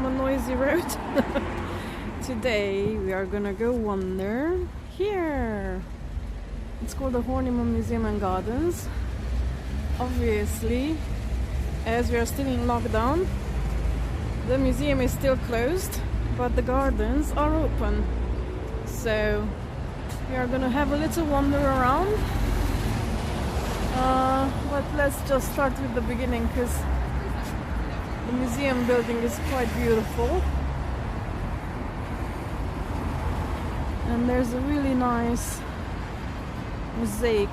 from a noisy road. Today we are gonna go wander here. It's called the Horniman Museum and Gardens. Obviously, as we are still in lockdown, the museum is still closed, but the gardens are open. So we are gonna have a little wander around. But let's just start with the beginning, because the museum building is quite beautiful. And there's a really nice mosaic.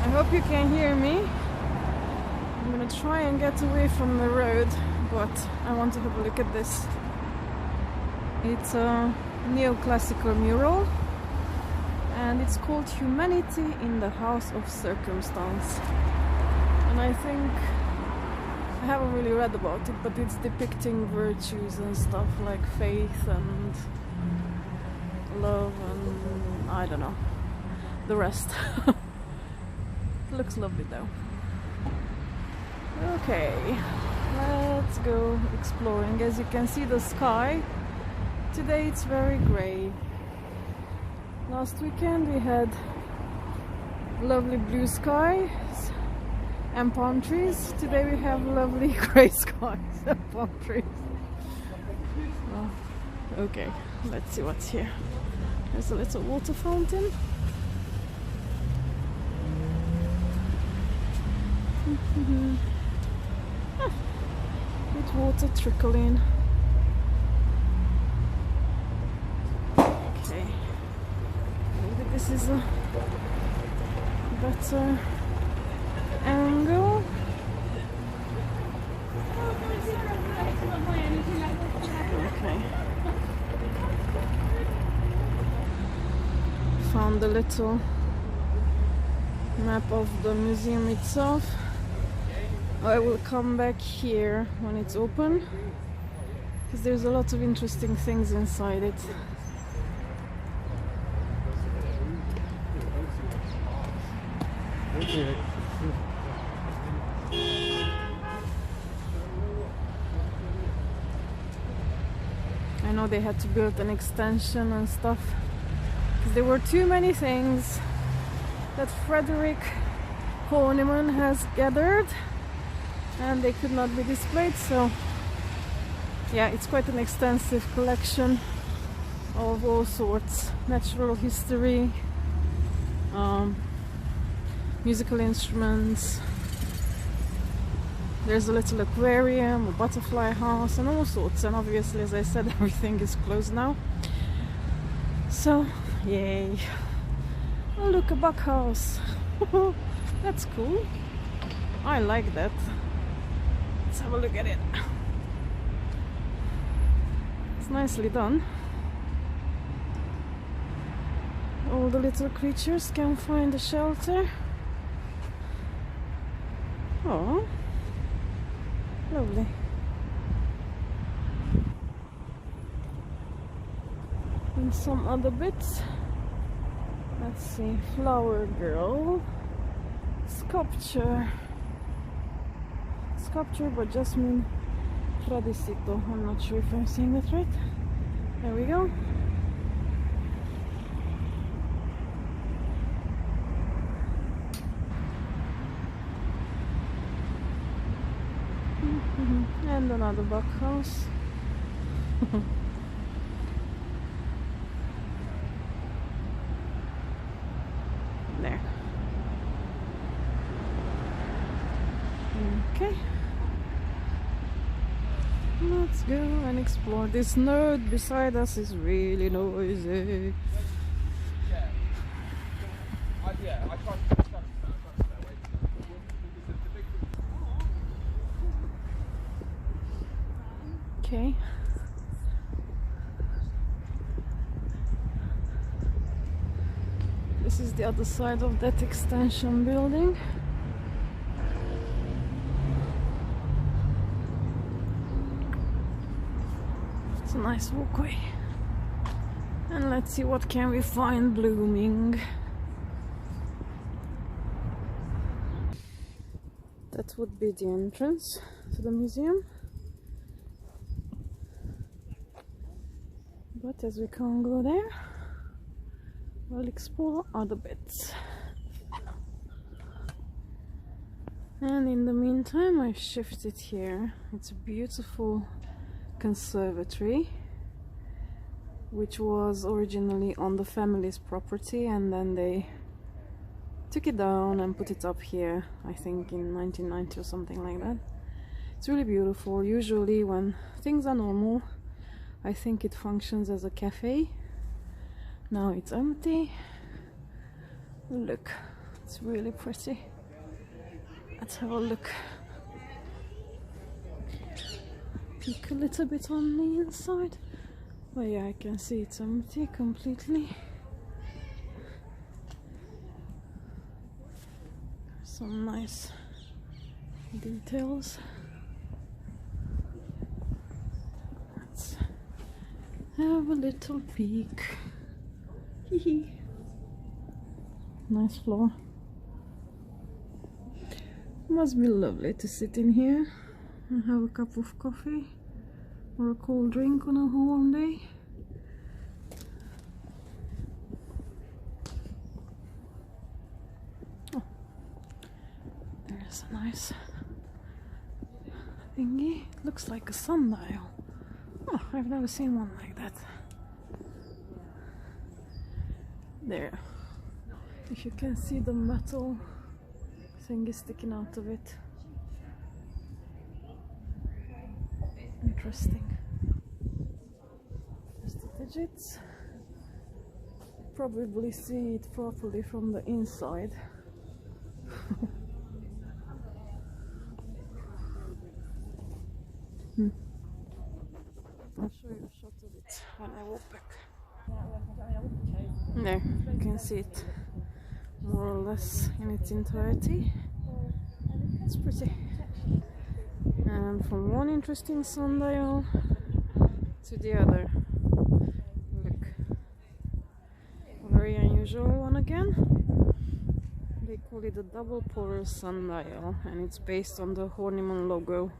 I hope you can hear me. I'm gonna try and get away from the road, but I want to have a look at this. It's a neoclassical mural, and it's called Humanity in the House of Circumstance. And I think I haven't really read about it, but it's depicting virtues and stuff like faith and love and I don't know, the rest. It looks lovely though. Okay, let's go exploring. As you can see, the sky today it's very grey. Last weekend we had lovely blue skies and palm trees. Today we have lovely grey skies and palm trees. Oh, okay, let's see what's here. There's a little water fountain. With water trickling. Okay, maybe this is a better angle. Okay. Found a little map of the museum itself. I will come back here when it's open, because there's a lot of interesting things inside it. I know they had to build an extension and stuff, because there were too many things that Frederick Horniman has gathered and they could not be displayed. So yeah, it's quite an extensive collection of all sorts: natural history, musical instruments. There's a little aquarium, a butterfly house and all sorts, and obviously, as I said, everything is closed now. So yay. Oh look, a bug house. That's cool. I like that. Let's have a look at it. It's nicely done. All the little creatures can find a shelter. Oh, lovely. And some other bits. Let's see, flower girl, sculpture by Jasmine Radicito. I'm not sure if I'm saying that right. There we go. And another bug house. There. Okay. Let's go and explore. This node beside us is really noisy. Okay. This is the other side of that extension building. It's a nice walkway. And let's see what can we find blooming. That would be the entrance to the museum. But as we can't go there, we'll explore other bits. And in the meantime, I've shifted here. It's a beautiful conservatory, which was originally on the family's property, and then they took it down and put it up here, I think in 1990 or something like that. It's really beautiful. Usually when things are normal, I think it functions as a cafe. Now it's empty. Look, it's really pretty. Let's have a look. Peek a little bit on the inside. Oh yeah, I can see it's empty completely. Some nice details. Let's have a little peek. Hee. Nice floor. Must be lovely to sit in here and have a cup of coffee or a cold drink on a warm day. Oh, there's a nice thingy. Looks like a sundial. Oh, I've never seen one like that. There. If you can see the metal thing is sticking out of it. Interesting. There's the digits. Probably see it properly from the inside. I'll show you a shot of it when I walk back. There, you can see it more or less in its entirety. It's pretty. And from one interesting sundial to the other. Look. A very unusual one again. They call it a double polar sundial, and it's based on the Horniman logo.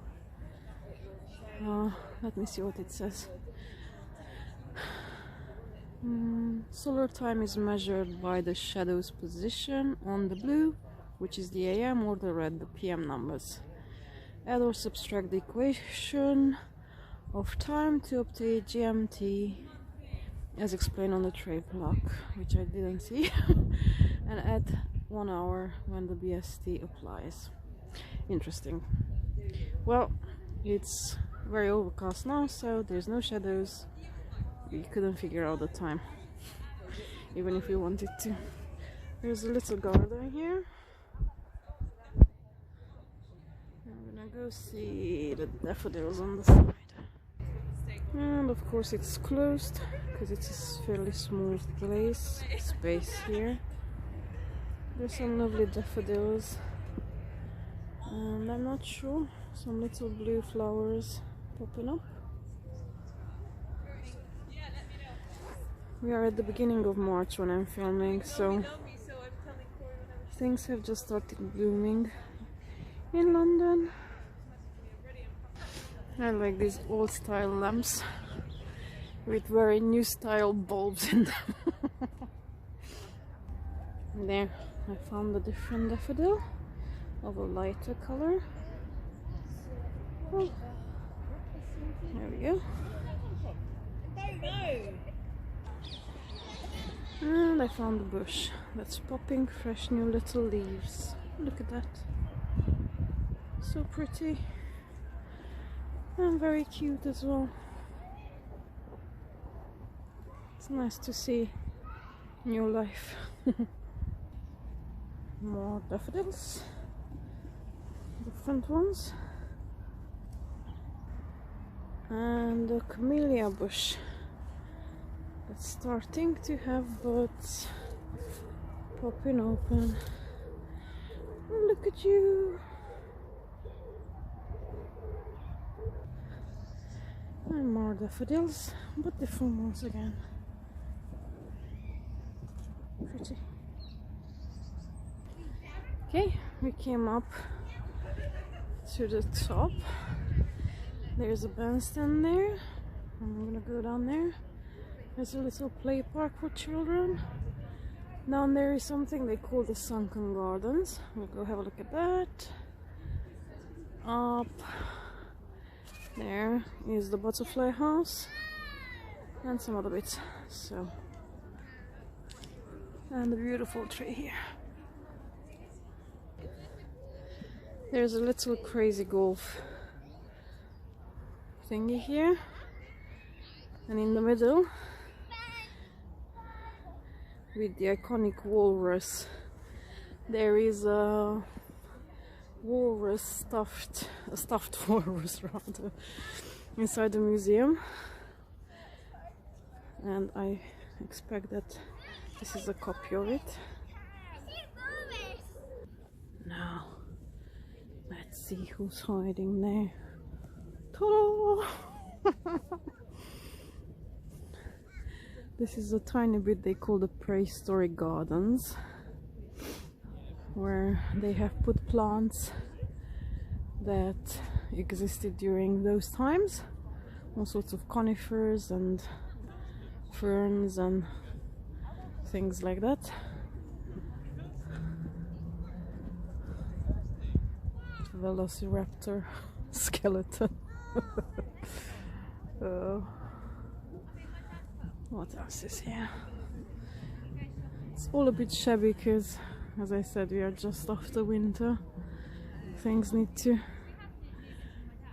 Let me see what it says. Solar time is measured by the shadow's position on the blue, which is the AM, or the red, the PM numbers. Add or subtract the equation of time to obtain GMT as explained on the trade plaque, which I didn't see, and add 1 hour when the BST applies. Interesting. Well, it's very overcast now, so there's no shadows. We couldn't figure out the time, even if we wanted to. There's a little garden here. I'm gonna go see the daffodils on the side. And of course it's closed, because it's a fairly small space here. There's some lovely daffodils. And I'm not sure, some little blue flowers popping up. We are at the beginning of March when I'm filming, so things have just started blooming in London. I like these old style lamps with very new style bulbs in them. There, I found a different daffodil of a lighter color. Oh, there we go. And I found a bush that's popping fresh new little leaves. Look at that. So pretty. And very cute as well. It's nice to see new life. More daffodils. Different ones. And a camellia bush. It's starting to have buds popping open. Oh, look at you! And more daffodils, but different ones again. Pretty. Okay, we came up to the top. There's a bandstand there. I'm gonna go down there. There's a little play park for children. Down there is something they call the Sunken Gardens. We'll go have a look at that. Up there is the butterfly house and some other bits. So, and the beautiful tree here. There's a little crazy golf thingy here, and in the middle, with the iconic walrus, there is a walrus a stuffed walrus rather, inside the museum, and I expect that this is a copy of it. Now, let's see who's hiding there. Ta-da! This is a tiny bit they call the prehistoric gardens, where they have put plants that existed during those times, all sorts of conifers and ferns and things like that. Velociraptor skeleton. What else is here? It's all a bit shabby because, as I said, we are just after winter. Things need to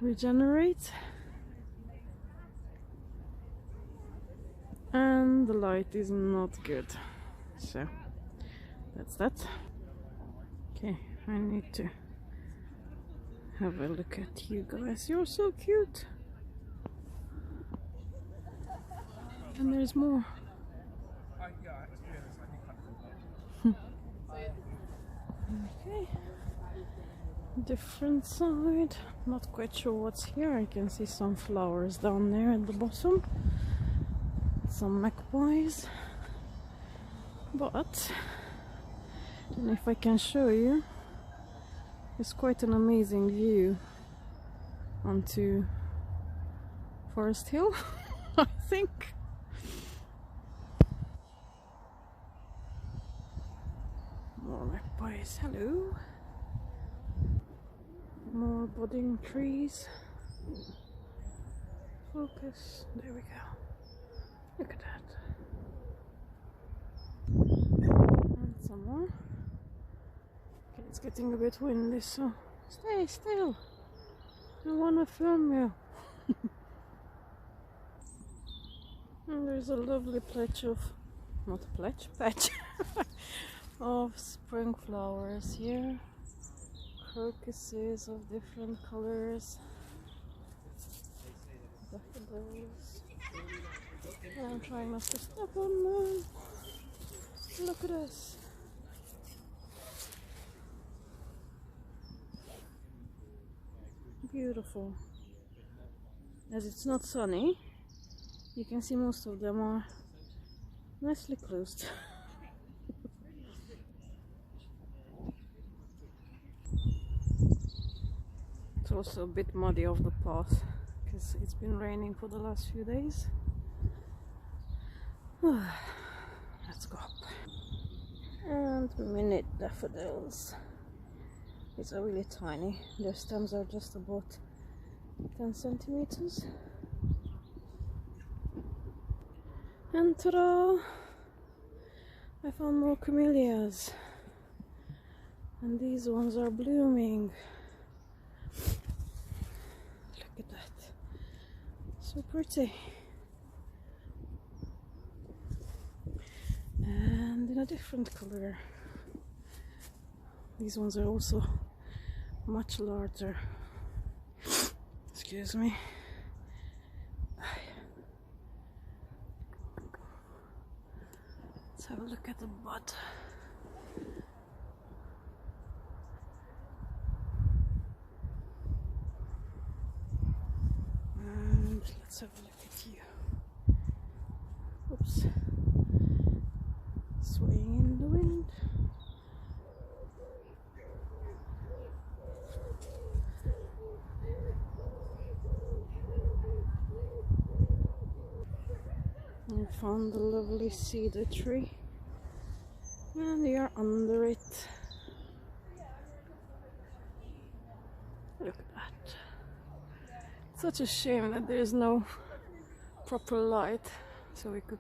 regenerate. And the light is not good. So, that's that. Okay, I need to have a look at you guys. You're so cute. And there's more. Okay. Different side. Not quite sure what's here. I can see some flowers down there at the bottom. Some magpies. But I don't know if I can show you. It's quite an amazing view onto Forest Hill, I think. More magpies, hello. More budding trees. Focus, there we go. Look at that. And some more. Okay, it's getting a bit windy, so stay still. I wanna film you. And there's a lovely patch of, not a patch of spring flowers here. Crocuses of different colors. Daffodils. And I'm trying not to step on them. Look at this. Beautiful. As it's not sunny, you can see most of them are nicely closed. It's also a bit muddy off the path because it's been raining for the last few days. Let's go up. And minute daffodils. These are really tiny. Their stems are just about 10 centimeters. And ta-da! I found more camellias. And these ones are blooming. Look at that. So pretty. And in a different color. These ones are also much larger. Excuse me. Let's have a look at the bud. And let's have a look at you. Oops. Swaying in the wind. Found the lovely cedar tree, and we are under it. Look at that. Such a shame that there is no proper light so we could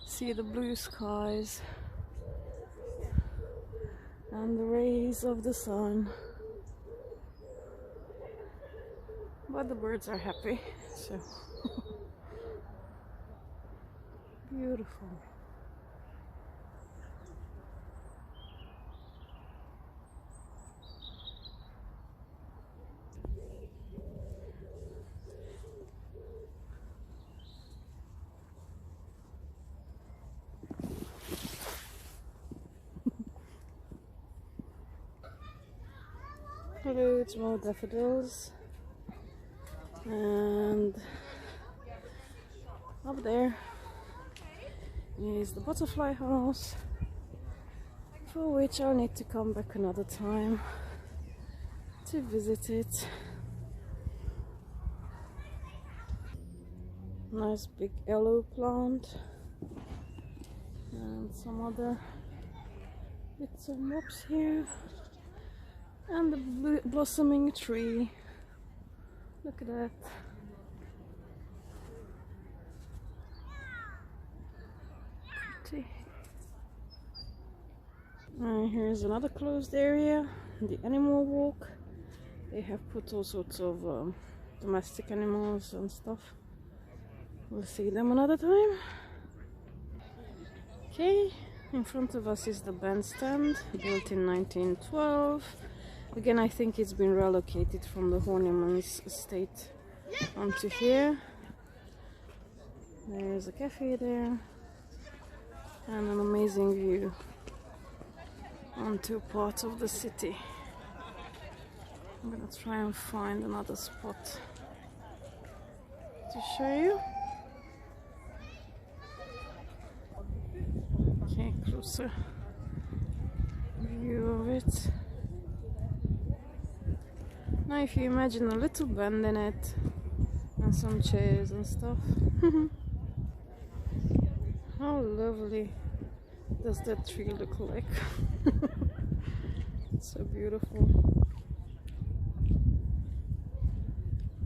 see the blue skies and the rays of the sun. But the birds are happy, so beautiful. Hello, it's more daffodils, and up there is the butterfly house, for which I'll need to come back another time to visit it. Nice big yellow plant and some other bits and bobs here. And the blossoming tree. Look at that. Pretty. Here's another closed area, the animal walk. They have put all sorts of domestic animals and stuff. We'll see them another time. Okay, in front of us is the Bandstand, built in 1912. Again, I think it's been relocated from the Hornimans estate onto here. There's a cafe there and an amazing view onto part of the city. I'm gonna try and find another spot to show you. Okay, closer view of it. Now if you imagine a little bend in it and some chairs and stuff. How lovely does that tree look like? It's so beautiful.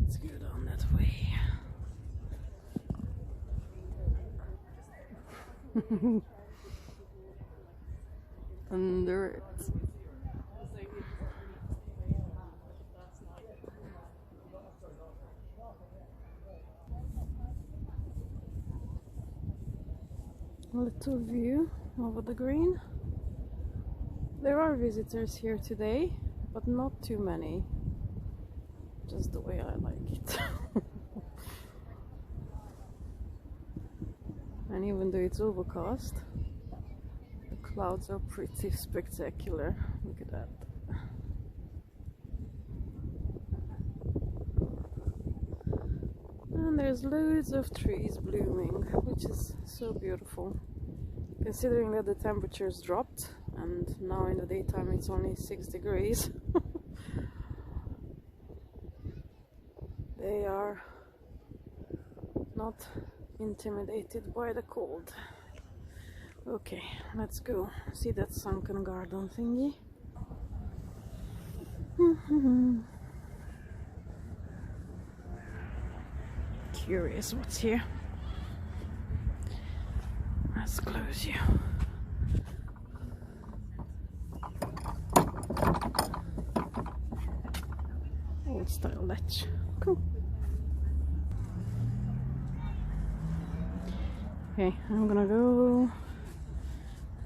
Let's go down that way. Under it. A little view over the green. There are visitors here today, but not too many. Just the way I like it. And even though it's overcast, the clouds are pretty spectacular. Look at that. And there's loads of trees blooming, which is so beautiful. Considering that the temperature's dropped and now in the daytime it's only 6 degrees. They are not intimidated by the cold. Okay, let's go see that Sunken Garden thingy. Curious what's here. Let's close you. Old style latch. Cool. Okay, I'm gonna go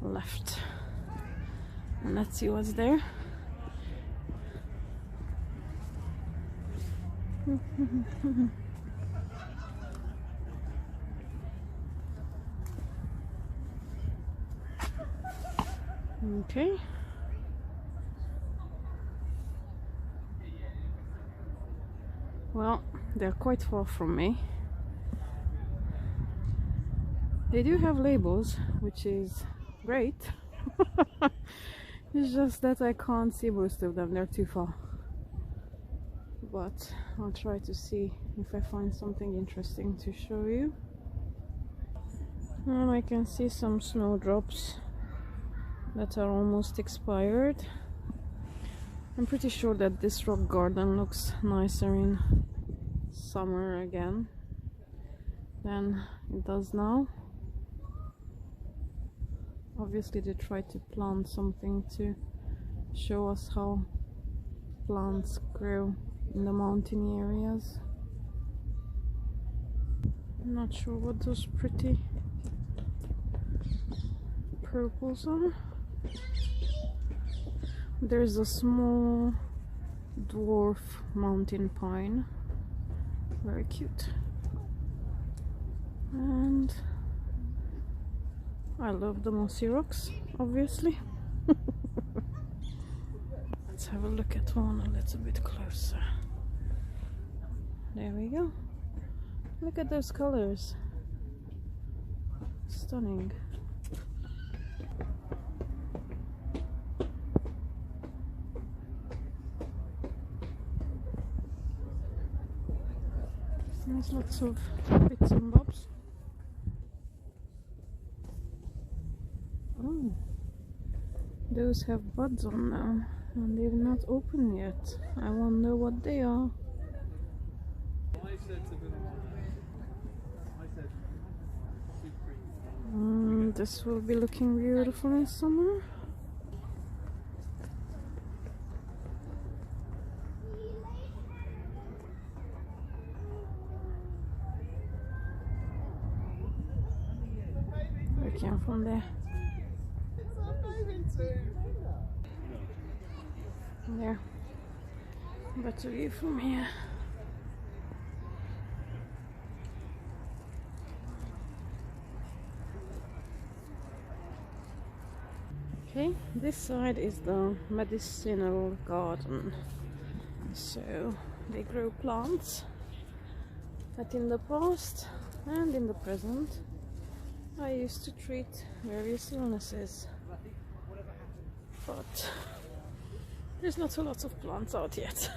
left and let's see what's there. Okay. Well, they're quite far from me. They do have labels, which is great. It's just that I can't see most of them, they're too far. But I'll try to see if I find something interesting to show you. And I can see some snowdrops that are almost expired. I'm pretty sure that this rock garden looks nicer in summer again than it does now. Obviously they tried to plant something to show us how plants grow in the mountain areas. I'm not sure what those pretty purples are. There's a small dwarf mountain pine, very cute, and I love the mossy rocks, obviously. Let's have a look at one a little bit closer. There we go. Look at those colors. Stunning. There's lots of bits and bobs. Oh, those have buds on now, and they've not opened yet. I wonder what they are. This will be looking beautiful in summer. Looking from there. There. Better view from here. Okay, this side is the Medicinal Garden. So they grow plants that in the past and in the present I used to treat various illnesses. But there's not a lot of plants out yet.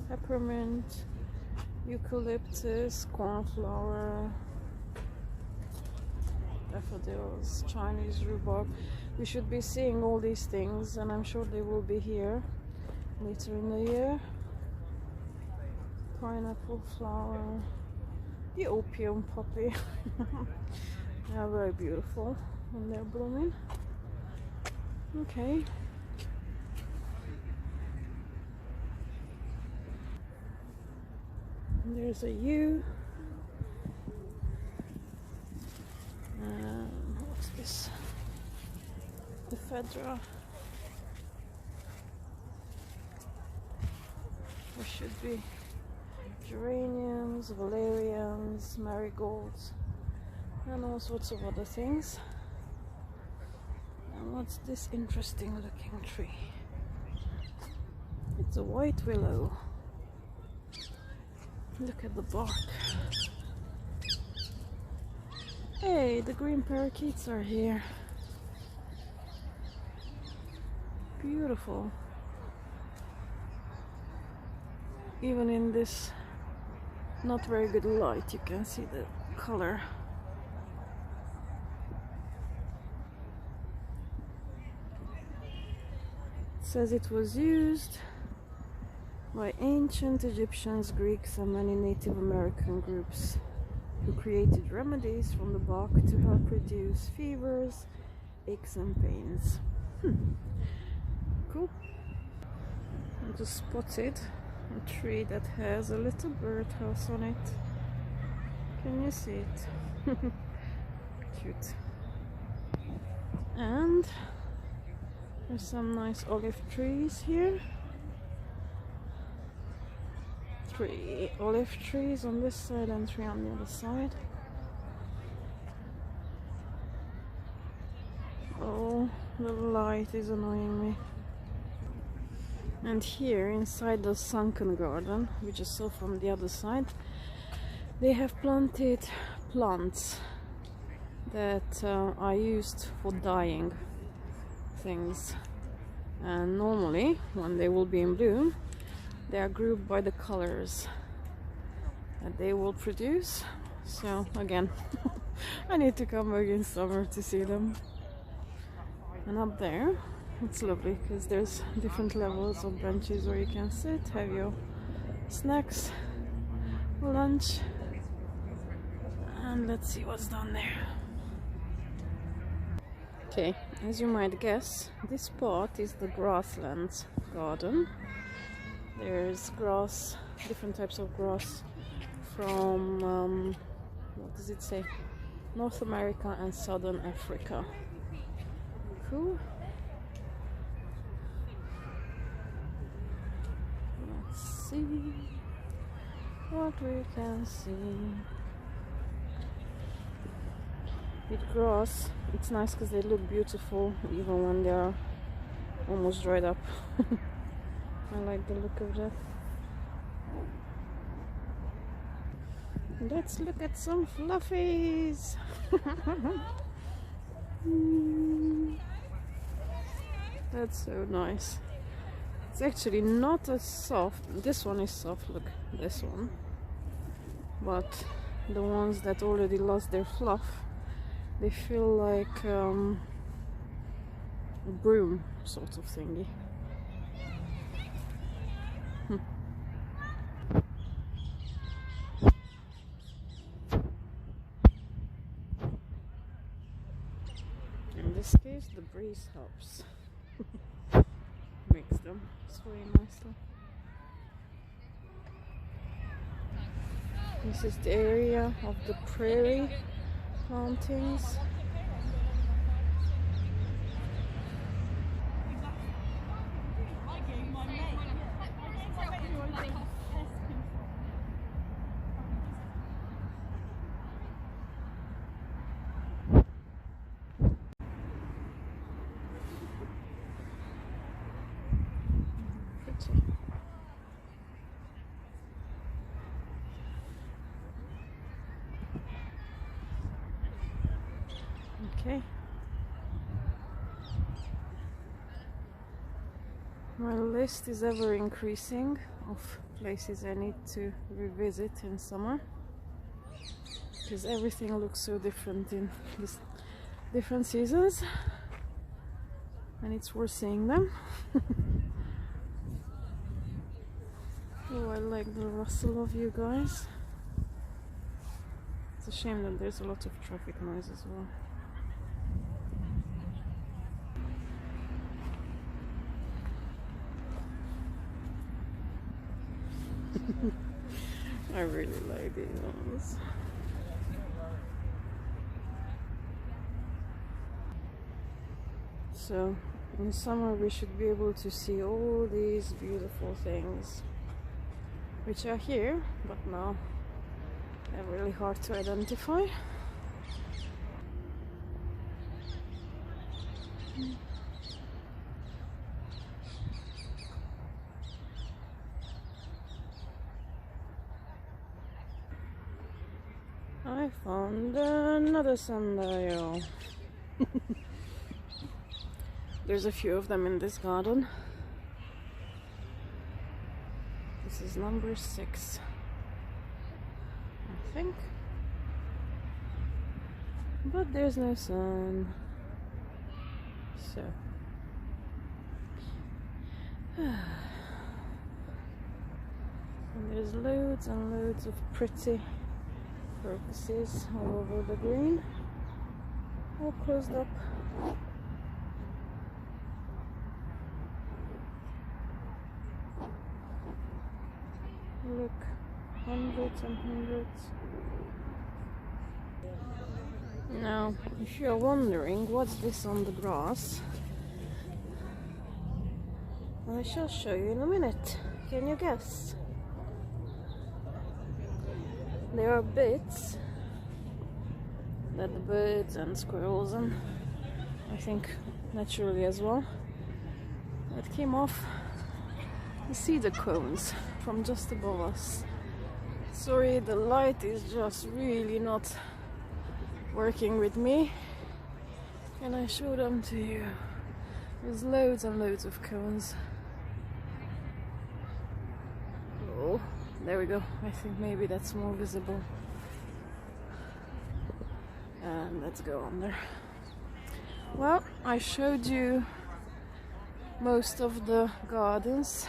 Peppermint, eucalyptus, cornflower, daffodils, Chinese rhubarb. We should be seeing all these things, and I'm sure they will be here later in the year. Pineapple flower, the opium poppy. They are very beautiful when they're blooming. Okay. There's a yew. What's this? The Ephedra. There should be geraniums, valerians, marigolds, and all sorts of other things. And what's this interesting looking tree? It's a white willow. Look at the bark. Hey, the green parakeets are here. Beautiful. Even in this not very good light, you can see the color. It says it was used by ancient Egyptians, Greeks, and many Native American groups who created remedies from the bark to help reduce fevers, aches, and pains. Cool. I just spotted a tree that has a little birdhouse on it. Can you see it? Cute. And there's some nice olive trees here. 3 olive trees on this side and 3 on the other side. Oh, the light is annoying me. And here inside the Sunken Garden, which is so from the other side, they have planted plants that are used for dyeing things. And normally, when they will be in bloom, they are grouped by the colors that they will produce. So again, I need to come back in summer to see them. And up there, it's lovely because there's different levels of benches where you can sit, have your snacks, lunch, and let's see what's down there. Okay, as you might guess, this spot is the Grasslands Garden. There's grass, different types of grass from, what does it say? North America and Southern Africa. Cool. Let's see what we can see. With grass, it's nice because they look beautiful even when they are almost dried up. I like the look of that. Let's look at some fluffies. That's so nice. It's actually not as soft. This one is soft, look, this one. But the ones that already lost their fluff, they feel like a broom sort of thingy. In this case, the breeze helps. Makes them sway nicely. This is the area of the prairie plantings. Okay. My list is ever increasing of places I need to revisit in summer, because everything looks so different in these different seasons and it's worth seeing them. Oh, I like the rustle of you guys. It's a shame that there's a lot of traffic noise as well. I really like these ones. So in summer we should be able to see all these beautiful things which are here, but now they're really hard to identify. I found another sundial. There's a few of them in this garden. This is number 6, I think. But there's no sun. So. And there's loads and loads of pretty crocuses all over the green, all closed up. Look, hundreds and hundreds. Now, if you're wondering what's this on the grass, I shall show you in a minute. Can you guess? There are bits that the birds and squirrels, and I think naturally as well, that came off the cedar cones from just above us. Sorry, the light is just really not working with me. Can I show them to you? There's loads and loads of cones. There we go. I think maybe that's more visible. And let's go on there. Well, I showed you most of the gardens,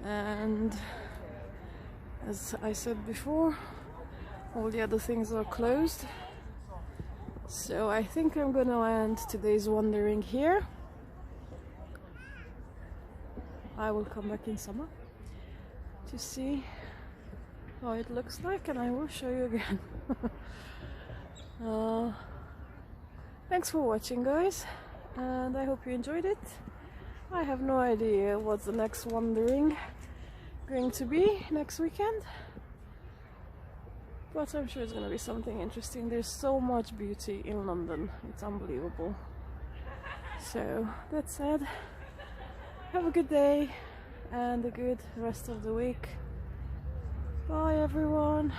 and as I said before, all the other things are closed. So I think I'm gonna end today's wandering here. I will come back in summer to see how it looks like, and I will show you again. Thanks for watching, guys, and I hope you enjoyed it. I have no idea what's the next wandering going to be next weekend, but I'm sure it's going to be something interesting. There's so much beauty in London, it's unbelievable. So that said, have a good day and a good rest of the week. Bye everyone.